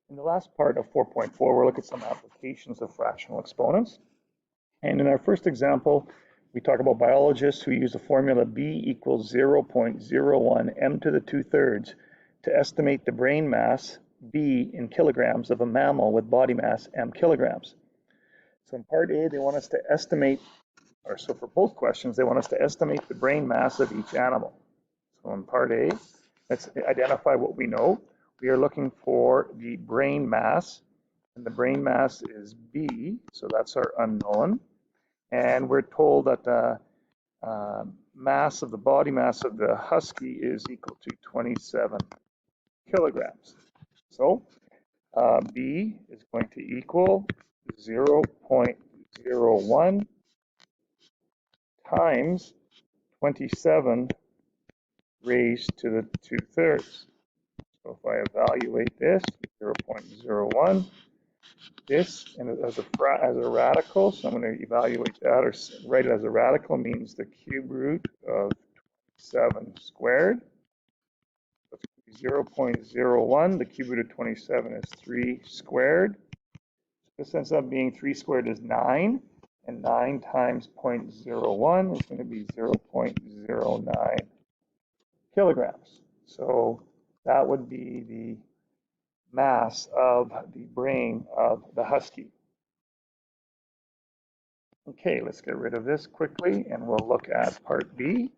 In the last part of 4.4, we'll look at some applications of fractional exponents. And in our first example, we talk about biologists who use the formula B equals 0.01 m to the 2/3 to estimate the brain mass B in kilograms of a mammal with body mass m kilograms. So in part A, they want us to estimate, or so for both questions, they want us to estimate the brain mass of each animal. So in part A, let's identify what we know. We are looking for the brain mass, and the brain mass is B, so that's our unknown. And we're told that the mass of the body mass of the husky is equal to 27 kilograms. So B is going to equal 0.01 times 27 raised to the 2/3. So if I evaluate this, 0.01, this and as a radical, so I'm going to evaluate that or write it as a radical, means the cube root of 27 squared. That's 0.01. The cube root of 27 is 3 squared. This ends up being 3 squared is 9, and 9 times 0.01 is going to be 0.09 kilograms. So that would be the mass of the brain of the husky. Okay, let's get rid of this quickly and we'll look at part B.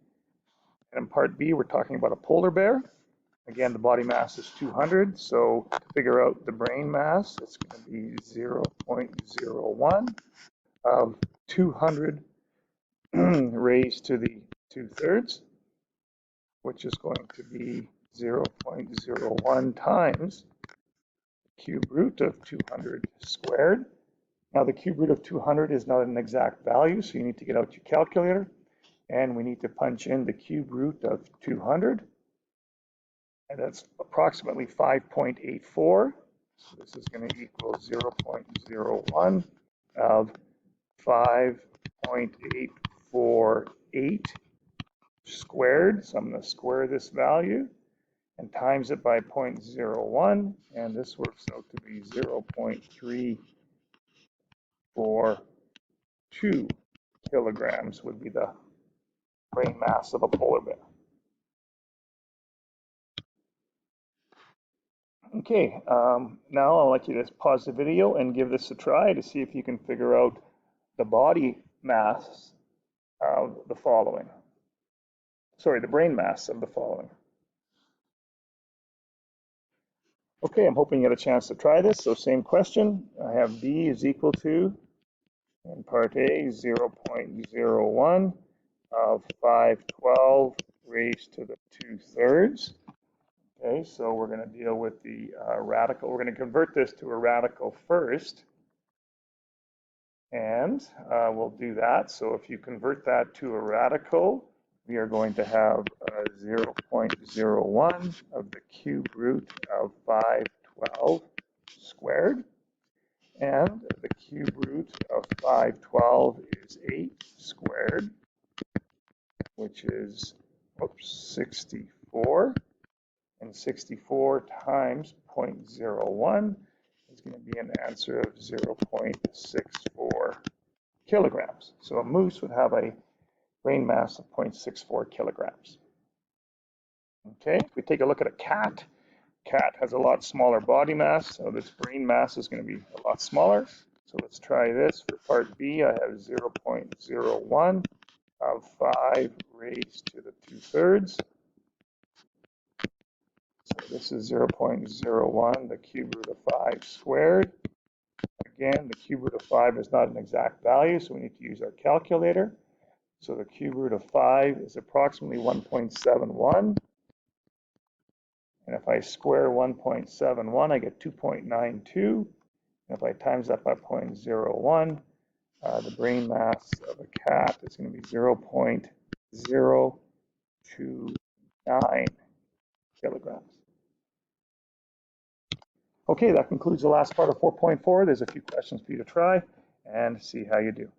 And in part B, we're talking about a polar bear. Again, the body mass is 200, so to figure out the brain mass, it's going to be 0.01 of 200 raised to the 2/3, which is going to be 0.01 times the cube root of 200 squared. Now the cube root of 200 is not an exact value, so you need to get out your calculator, and we need to punch in the cube root of 200, and that's approximately 5.84. So this is going to equal 0.01 of 5.848 squared. So I'm going to square this value and times it by 0.01, and this works out to be 0.342 kilograms would be the brain mass of a polar bear. Okay, now I'd like you to pause the video and give this a try to see if you can figure out the body mass of the following. Sorry, the brain mass of the following. Okay, I'm hoping you get a chance to try this. So same question. I have B is equal to, in part A, 0.01 of 512 raised to the 2/3. Okay, so we're going to deal with the radical. We're going to convert this to a radical first. And we'll do that. So if you convert that to a radical, we are going to have 0.01 of the cube root of 512 squared. And the cube root of 512 is 8 squared, which is 64. And 64 times 0.01 is going to be an answer of 0.64 kilograms. So a moose would have a brain mass of 0.64 kilograms. Okay, if we take a look at a cat, cat has a lot smaller body mass, so this brain mass is going to be a lot smaller. So let's try this. For part B, I have 0.01 of 5 raised to the 2/3. So this is 0.01, the cube root of 5 squared. Again, the cube root of 5 is not an exact value, so we need to use our calculator. So the cube root of 5 is approximately 1.71. And if I square 1.71, I get 2.92. And if I times that by 0.01, the brain mass of a cat is going to be 0.029 kilograms. Okay, that concludes the last part of 4.4. There's a few questions for you to try and see how you do.